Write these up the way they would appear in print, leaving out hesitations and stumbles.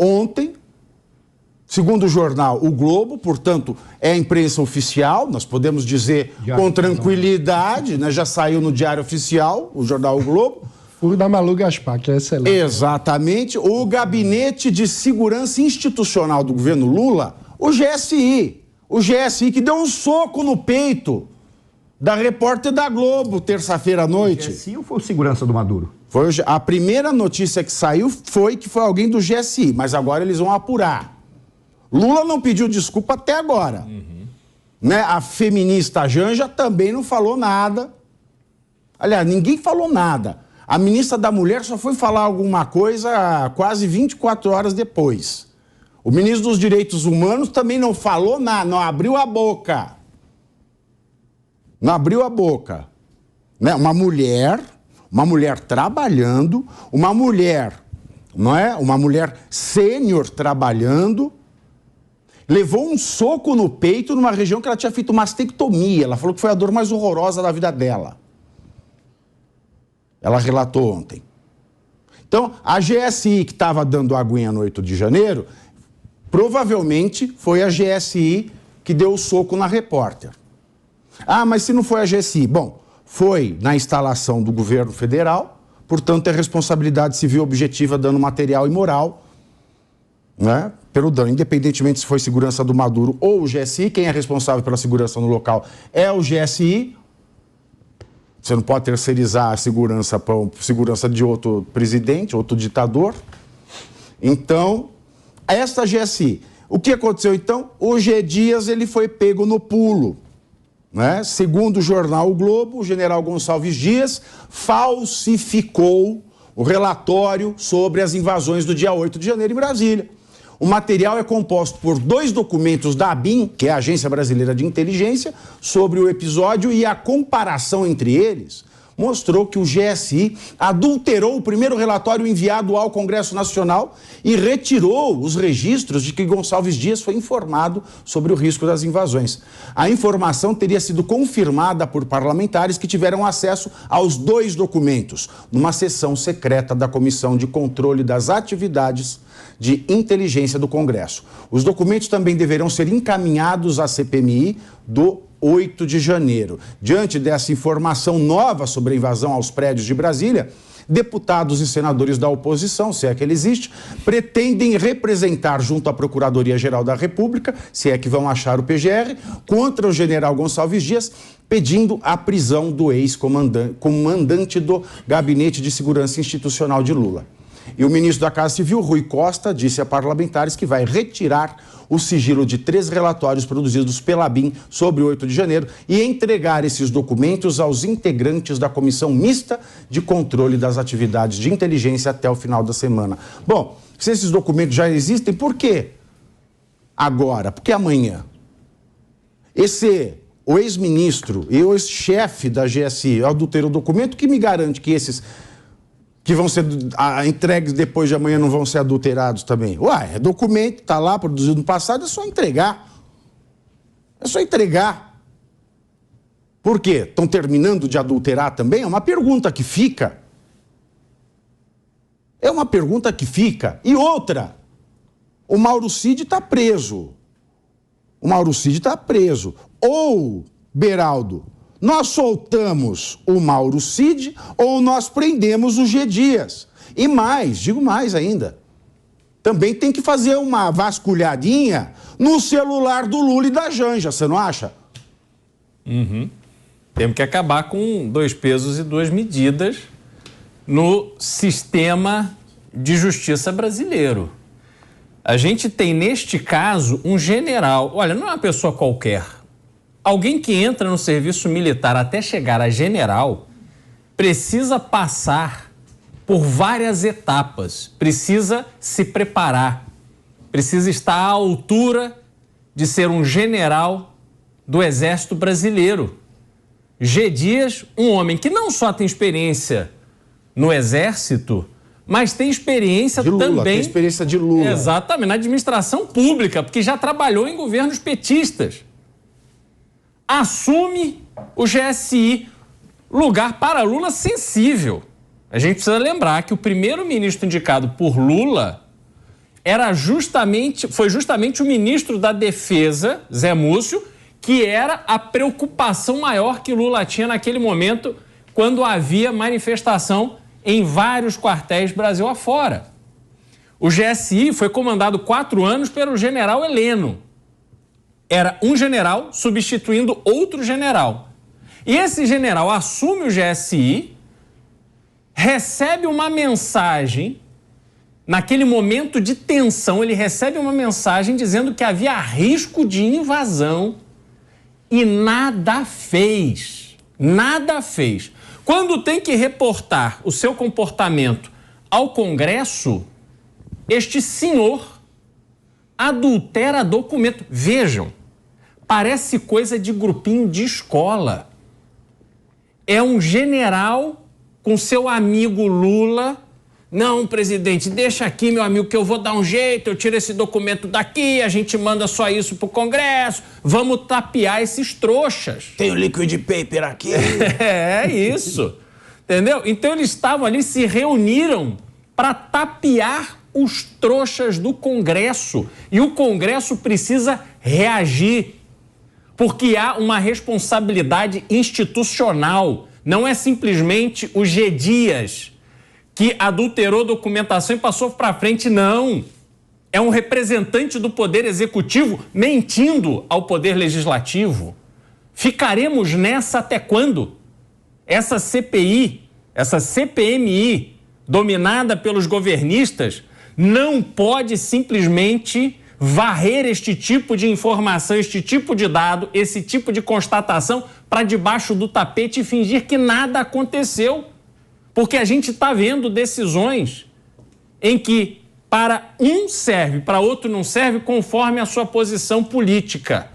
ontem, segundo o jornal O Globo, portanto, é a imprensa oficial, nós podemos dizer com tranquilidade, né? Já saiu no Diário Oficial, o jornal O Globo. O da Malu Gaspar, que é excelente. Exatamente. O Gabinete de Segurança Institucional do governo Lula, o GSI que deu um soco no peito da repórter da Globo, terça-feira à noite. O GSI ou foi o segurança do Maduro? A primeira notícia que saiu foi que foi alguém do GSI, mas agora eles vão apurar. Lula não pediu desculpa até agora. Né? A feminista Janja também não falou nada. Aliás, ninguém falou nada. A ministra da Mulher só foi falar alguma coisa quase 24 horas depois. O ministro dos Direitos Humanos também não falou nada, não abriu a boca. Não abriu a boca. Né? Uma mulher trabalhando, uma mulher, não é? Uma mulher sênior trabalhando, levou um soco no peito numa região que ela tinha feito mastectomia. Ela falou que foi a dor mais horrorosa da vida dela. Ela relatou ontem. Então, a GSI que estava dando aguinha no 8 de janeiro, provavelmente foi a GSI que deu o soco na repórter. Ah, mas se não foi a GSI? Bom, foi na instalação do governo federal, portanto é responsabilidade civil objetiva, dano material e moral, né, pelo dano, independentemente se foi segurança do Maduro ou o GSI. Quem é responsável pela segurança no local é o GSI. Você não pode terceirizar a segurança para segurança de outro presidente, outro ditador. Então, esta GSI. O que aconteceu então? O G. Dias ele foi pego no pulo. Né? Segundo o jornal O Globo, o general Gonçalves Dias falsificou o relatório sobre as invasões do dia 8 de janeiro em Brasília. O material é composto por 2 documentos da ABIN, que é a Agência Brasileira de Inteligência, sobre o episódio, e a comparação entre eles mostrou que o GSI adulterou o primeiro relatório enviado ao Congresso Nacional e retirou os registros de que Gonçalves Dias foi informado sobre o risco das invasões. A informação teria sido confirmada por parlamentares que tiveram acesso aos 2 documentos, numa sessão secreta da Comissão de Controle das Atividades de Inteligência do Congresso. Os documentos também deverão ser encaminhados à CPMI do 8 de janeiro. Diante dessa informação nova sobre a invasão aos prédios de Brasília, deputados e senadores da oposição, se é que ele existe, pretendem representar junto à Procuradoria-Geral da República, se é que vão achar o PGR, contra o general Gonçalves Dias, pedindo a prisão do ex-comandante do Gabinete de Segurança Institucional de Lula. E o ministro da Casa Civil, Rui Costa, disse a parlamentares que vai retirar o sigilo de 3 relatórios produzidos pela ABIN sobre o 8 de janeiro e entregar esses documentos aos integrantes da Comissão Mista de Controle das Atividades de Inteligência até o final da semana. Bom, se esses documentos já existem, por quê agora? Por que amanhã? O ex-ministro e o ex-chefe da GSI adulterou o documento, que me garante que esses que vão ser entregues depois de amanhã não vão ser adulterados também? Uai, é documento, está lá, produzido no passado, é só entregar. É só entregar. Por quê? Estão terminando de adulterar também? É uma pergunta que fica. É uma pergunta que fica. E outra, o Mauro Cid está preso. O Mauro Cid está preso. Ou, Beraldo, nós soltamos o Mauro Cid ou nós prendemos o G. Dias. E mais, digo mais ainda, também tem que fazer uma vasculhadinha no celular do Lula e da Janja, você não acha? Temos que acabar com 2 pesos e 2 medidas no sistema de justiça brasileiro. A gente tem, neste caso, um general, olha, não é uma pessoa qualquer. Alguém que entra no serviço militar até chegar a general precisa passar por várias etapas, precisa se preparar, precisa estar à altura de ser um general do Exército Brasileiro. G. Dias, um homem que não só tem experiência no Exército, mas tem experiência também... Tem experiência de Lula. Exatamente, na administração pública, porque já trabalhou em governos petistas. Assume o GSI, lugar para Lula sensível. A gente precisa lembrar que o primeiro ministro indicado por Lula foi justamente o ministro da Defesa, Zé Múcio, que era a preocupação maior que Lula tinha naquele momento, quando havia manifestação em vários quartéis Brasil afora. O GSI foi comandado 4 anos pelo general Heleno. Era um general substituindo outro general. E esse general assume o GSI, recebe uma mensagem, naquele momento de tensão, ele recebe uma mensagem dizendo que havia risco de invasão e nada fez. Nada fez. Quando tem que reportar o seu comportamento ao Congresso, este senhor adultera documento. Vejam, parece coisa de grupinho de escola. É um general com seu amigo Lula. Não, presidente, deixa aqui, meu amigo, que eu vou dar um jeito, eu tiro esse documento daqui, a gente manda só isso pro Congresso, vamos tapear esses trouxas. Tem o liquid paper aqui. É isso, entendeu? Então eles estavam ali, se reuniram para tapear os trouxas do Congresso. E o Congresso precisa reagir, porque há uma responsabilidade institucional. Não é simplesmente o G. Dias que adulterou documentação e passou para frente, não. É um representante do Poder Executivo mentindo ao Poder Legislativo. Ficaremos nessa até quando? Essa CPI, essa CPMI, dominada pelos governistas, não pode simplesmente varrer este tipo de informação, este tipo de dado, esse tipo de constatação para debaixo do tapete e fingir que nada aconteceu. Porque a gente está vendo decisões em que para um serve, para outro não serve, conforme a sua posição política.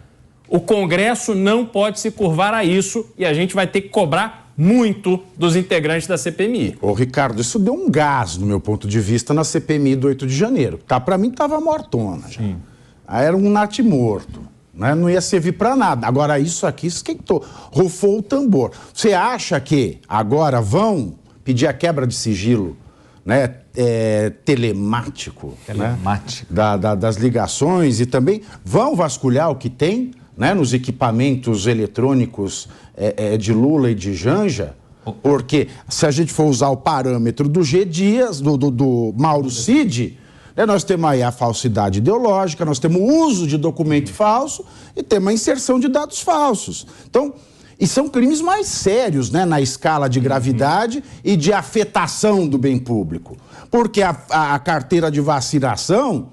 O Congresso não pode se curvar a isso e a gente vai ter que cobrar muito dos integrantes da CPMI. Ô, Ricardo, isso deu um gás, no meu ponto de vista, na CPMI do 8 de janeiro. Tá, para mim estava mortona já. Aí era um natimorto, né? Não ia servir para nada. Agora isso aqui esquentou, rufou o tambor. Você acha que agora vão pedir a quebra de sigilo, né, telemático, né, das ligações e também vão vasculhar o que tem, né, nos equipamentos eletrônicos de Lula e de Janja? Porque se a gente for usar o parâmetro do G. Dias, do Mauro Cid, né, nós temos aí a falsidade ideológica, nós temos o uso de documento falso e temos a inserção de dados falsos. Então, e são crimes mais sérios, né, na escala de gravidade e de afetação do bem público. Porque a carteira de vacinação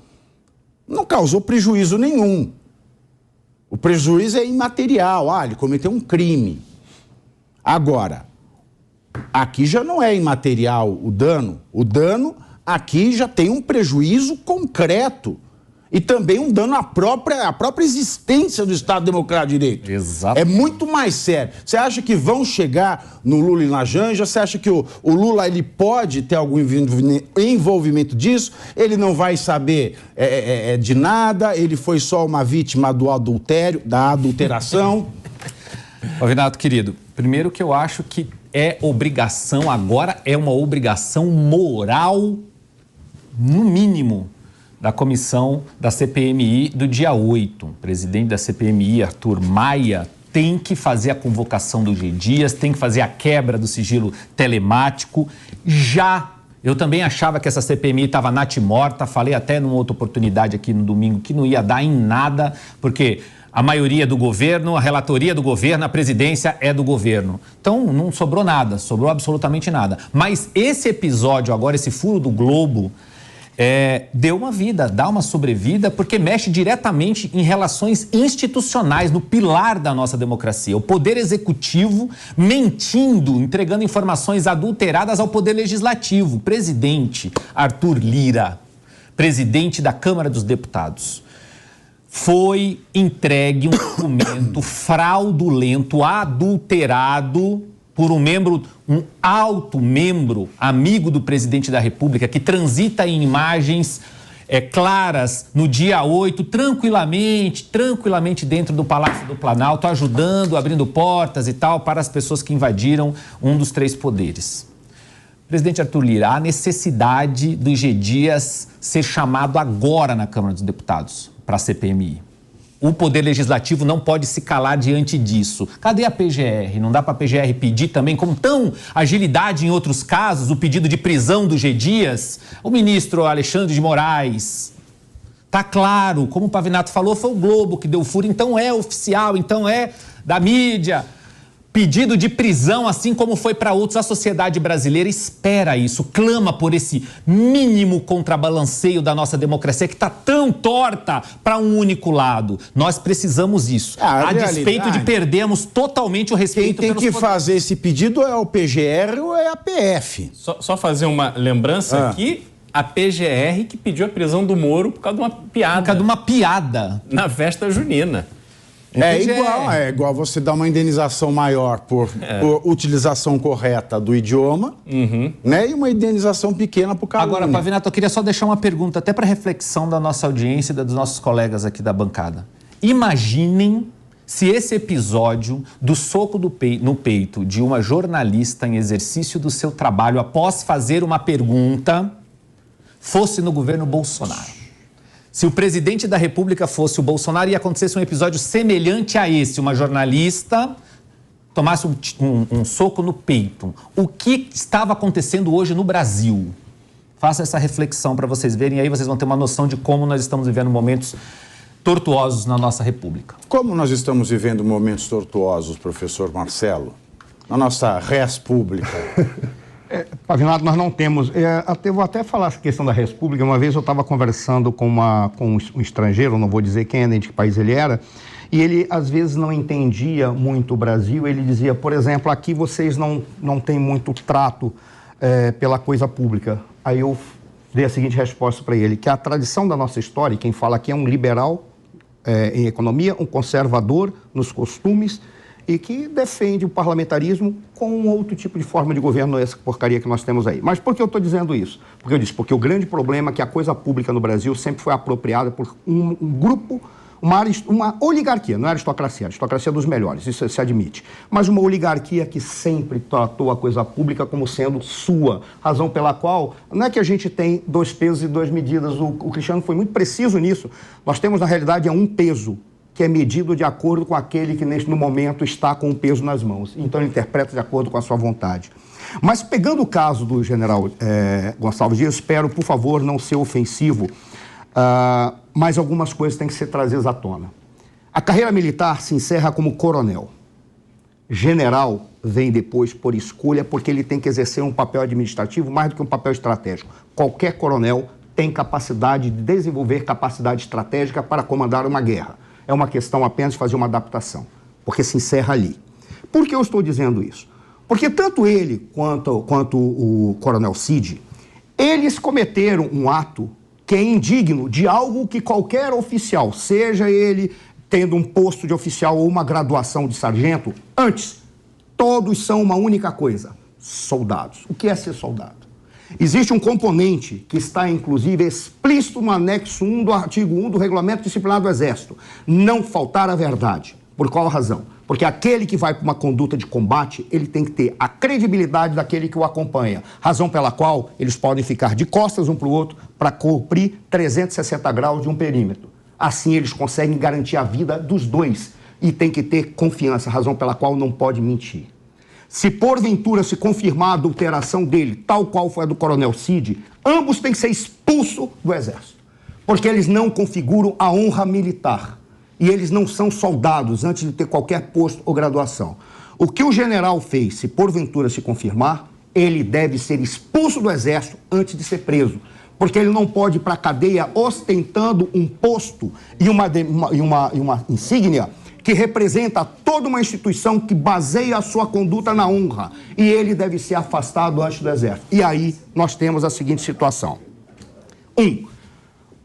não causou prejuízo nenhum. O prejuízo é imaterial. Ele cometeu um crime. Agora, aqui já não é imaterial o dano. O dano aqui já tem um prejuízo concreto. E também um dano à própria existência do Estado Democrático de Direito. Exato. É muito mais sério. Você acha que vão chegar no Lula e na Janja? Você acha que o Lula ele pode ter algum envolvimento disso? Ele não vai saber de nada? Ele foi só uma vítima do adultério, da adulteração? Ô, Renato, querido, primeiro que eu acho que agora é uma obrigação moral, no mínimo, da comissão da CPMI do dia 8. O presidente da CPMI, Arthur Maia, tem que fazer a convocação do G. Dias, tem que fazer a quebra do sigilo telemático. Eu também achava que essa CPMI estava natimorta, falei até numa outra oportunidade aqui no domingo que não ia dar em nada, porque a maioria do governo, a relatoria do governo, a presidência é do governo. Então não sobrou nada, sobrou absolutamente nada. Mas esse episódio agora, esse furo do Globo, deu uma vida, dá uma sobrevida, porque mexe diretamente em relações institucionais, no pilar da nossa democracia. O Poder Executivo mentindo, entregando informações adulteradas ao Poder Legislativo. Presidente Arthur Lira, presidente da Câmara dos Deputados, foi entregue um documento fraudulento, adulterado, por um alto membro, amigo do presidente da República, que transita em imagens claras no dia 8, tranquilamente dentro do Palácio do Planalto, ajudando, abrindo portas e tal, para as pessoas que invadiram um dos 3 poderes. Presidente Arthur Lira, há necessidade do G. Dias ser chamado agora na Câmara dos Deputados para a CPMI. O Poder Legislativo não pode se calar diante disso. Cadê a PGR? Não dá para a PGR pedir também, com tão agilidade em outros casos, o pedido de prisão do G. Dias? O ministro Alexandre de Moraes. Tá claro, como o Pavinato falou, foi o Globo que deu o furo, então é oficial, então é da mídia. Pedido de prisão, assim como foi para outros, a sociedade brasileira espera isso, clama por esse mínimo contrabalanceio da nossa democracia que está tão torta para um único lado. Nós precisamos disso. A despeito de perdermos totalmente o respeito pelos poderes. Quem tem que fazer esse pedido é o PGR ou é a PF? Só fazer uma lembrança aqui. A PGR que pediu a prisão do Moro por causa de uma piada. Por causa de uma piada. Na festa junina. É igual você dar uma indenização maior por utilização correta do idioma, né? E uma indenização pequena por calúnia. Agora, Pavinato, eu queria só deixar uma pergunta, até para reflexão da nossa audiência e dos nossos colegas aqui da bancada. Imaginem se esse episódio do soco no peito de uma jornalista em exercício do seu trabalho após fazer uma pergunta fosse no governo Bolsonaro. Se o presidente da República fosse o Bolsonaro e acontecesse um episódio semelhante a esse, uma jornalista tomasse um soco no peito, o que estava acontecendo hoje no Brasil? Faça essa reflexão para vocês verem, aí vocês vão ter uma noção de como nós estamos vivendo momentos tortuosos na nossa República. Como nós estamos vivendo momentos tortuosos, professor Marcelo, na nossa res pública? Pavinato, nós não temos... vou até falar essa questão da res pública. Uma vez eu estava conversando com um estrangeiro, não vou dizer quem é, nem de que país ele era, e ele, às vezes, não entendia muito o Brasil. Ele dizia, por exemplo, aqui vocês não têm muito trato pela coisa pública. Aí eu dei a seguinte resposta para ele, que a tradição da nossa história, quem fala aqui é um liberal em economia, um conservador nos costumes, e que defende o parlamentarismo com um outro tipo de forma de governo, essa porcaria que nós temos aí. Mas por que eu estou dizendo isso? Porque o grande problema é que a coisa pública no Brasil sempre foi apropriada por um grupo, uma oligarquia, não é aristocracia, a aristocracia é dos melhores, isso se admite, mas uma oligarquia que sempre tratou a coisa pública como sendo sua, razão pela qual, não é que a gente tem 2 pesos e 2 medidas, o Cristiano foi muito preciso nisso, nós temos na realidade um peso, que é medido de acordo com aquele que, no momento, está com o peso nas mãos. Então, ele interpreta de acordo com a sua vontade. Mas, pegando o caso do general Gonçalves Dias, espero, por favor, não ser ofensivo, mas algumas coisas têm que ser trazidas à tona. A carreira militar se encerra como coronel. General vem depois por escolha, porque ele tem que exercer um papel administrativo mais do que um papel estratégico. Qualquer coronel tem capacidade de desenvolver capacidade estratégica para comandar uma guerra. É uma questão apenas de fazer uma adaptação, porque se encerra ali. Por que eu estou dizendo isso? Porque tanto ele quanto o coronel Cid, eles cometeram um ato que é indigno de algo que qualquer oficial, seja ele tendo um posto de oficial ou uma graduação de sargento, antes, todos são uma única coisa, soldados. O que é ser soldado? Existe um componente que está, inclusive, explícito no anexo 1 do artigo 1 do Regulamento Disciplinar do Exército. Não faltar a verdade. Por qual razão? Porque aquele que vai para uma conduta de combate, ele tem que ter a credibilidade daquele que o acompanha. Razão pela qual eles podem ficar de costas um para o outro para cumprir 360 graus de um perímetro. Assim, eles conseguem garantir a vida dos dois. E tem que ter confiança, razão pela qual não pode mentir. Se porventura se confirmar a adulteração dele, tal qual foi a do coronel Cid, ambos têm que ser expulsos do Exército, porque eles não configuram a honra militar e eles não são soldados antes de ter qualquer posto ou graduação. O que o general fez, se porventura se confirmar, ele deve ser expulso do Exército antes de ser preso, porque ele não pode ir para a cadeia ostentando um posto e uma insígnia que representa toda uma instituição que baseia a sua conduta na honra. E ele deve ser afastado antes do Exército. E aí nós temos a seguinte situação.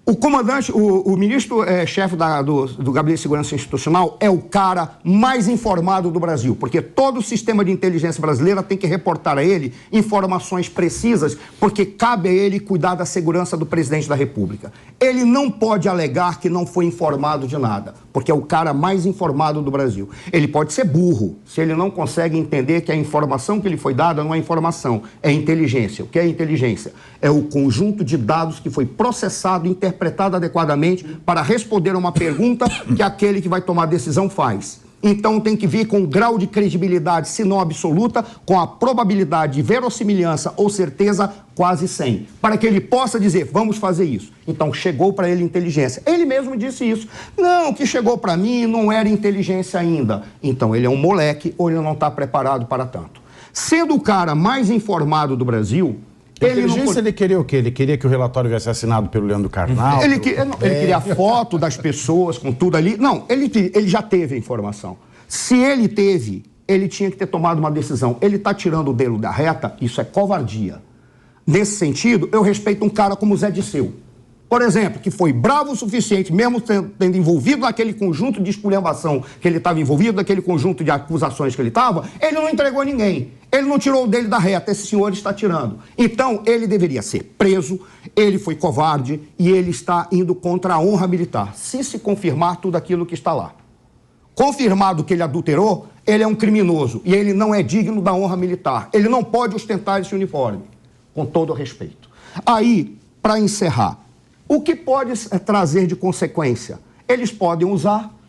O comandante, o ministro-chefe do Gabinete de Segurança Institucional é o cara mais informado do Brasil, porque todo o sistema de inteligência brasileira tem que reportar a ele informações precisas, porque cabe a ele cuidar da segurança do presidente da República. Ele não pode alegar que não foi informado de nada, porque é o cara mais informado do Brasil. Ele pode ser burro, se ele não consegue entender que a informação que lhe foi dada não é informação, é inteligência. O que é inteligência? É o conjunto de dados que foi processado e interpretado adequadamente para responder a uma pergunta que aquele que vai tomar a decisão faz. Então tem que vir com um grau de credibilidade, se não absoluta, com a probabilidade de verossimilhança ou certeza quase 100, para que ele possa dizer, vamos fazer isso. Então chegou para ele inteligência. Ele mesmo disse isso. Não, o que chegou para mim não era inteligência ainda. Então ele é um moleque ou ele não está preparado para tanto. Sendo o cara mais informado do Brasil... Ele queria o quê? Ele queria que o relatório viesse assinado pelo Leandro Carnal? Ele queria a foto das pessoas com tudo ali. Não, ele já teve a informação. Se ele teve, ele tinha que ter tomado uma decisão. Ele está tirando o dedo da reta, isso é covardia. Nesse sentido, eu respeito um cara como o Zé Disseu. Por exemplo, que foi bravo o suficiente, mesmo tendo envolvido naquele conjunto de esculhambação que ele estava envolvido, naquele conjunto de acusações que ele estava, ele não entregou ninguém. Ele não tirou o dele da reta, esse senhor está tirando. Então, ele deveria ser preso, ele foi covarde e ele está indo contra a honra militar, se confirmar tudo aquilo que está lá. Confirmado que ele adulterou, ele é um criminoso e ele não é digno da honra militar. Ele não pode ostentar esse uniforme, com todo o respeito. Aí, para encerrar, o que pode trazer de consequência? Eles podem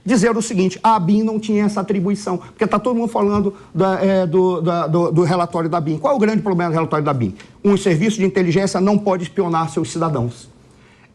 dizer o seguinte, a ABIN não tinha essa atribuição, porque está todo mundo falando do relatório da ABIN. Qual é o grande problema do relatório da ABIN? Um serviço de inteligência não pode espionar seus cidadãos.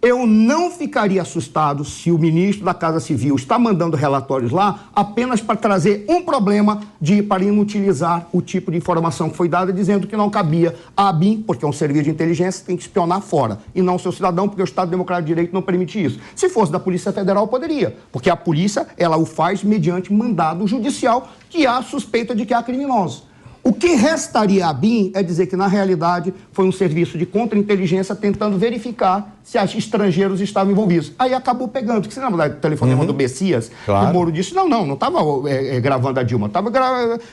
Eu não ficaria assustado se o ministro da Casa Civil está mandando relatórios lá apenas para trazer um problema para inutilizar o tipo de informação que foi dada, dizendo que não cabia a ABIN, porque é um serviço de inteligência, tem que espionar fora, e não o seu cidadão, porque o Estado Democrático de Direito não permite isso. Se fosse da Polícia Federal, poderia, porque a polícia, ela o faz mediante mandado judicial, que há suspeita de que há criminosos. O que restaria à ABIN é dizer que, na realidade, foi um serviço de contra-inteligência tentando verificar se os estrangeiros estavam envolvidos. Aí acabou pegando. Porque você lembra do telefonema do Messias? Claro. O Moro disse, não estava gravando a Dilma.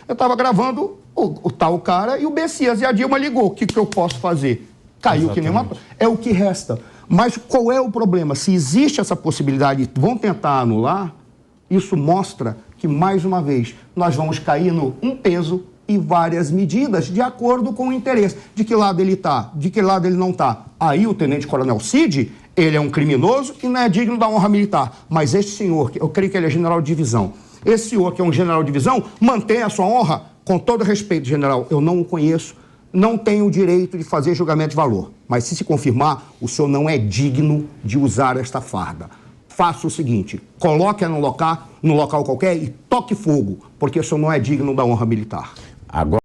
Eu estava gravando o tal cara e o Messias. E a Dilma ligou. O que eu posso fazer? Caiu que nem uma... É o que resta. Mas qual é o problema? Se existe essa possibilidade e vão tentar anular, isso mostra que, mais uma vez, nós vamos cair no um peso e várias medidas de acordo com o interesse. De que lado ele está, de que lado ele não está. Aí o tenente-coronel Cid, ele é um criminoso e não é digno da honra militar. Mas este senhor, eu creio que ele é general de divisão, esse senhor que é um general de divisão, mantém a sua honra, com todo respeito, general, eu não o conheço, não tenho o direito de fazer julgamento de valor. Mas se confirmar, o senhor não é digno de usar esta farda. Faça o seguinte, coloque-a num local qualquer e toque fogo, porque o senhor não é digno da honra militar. Agora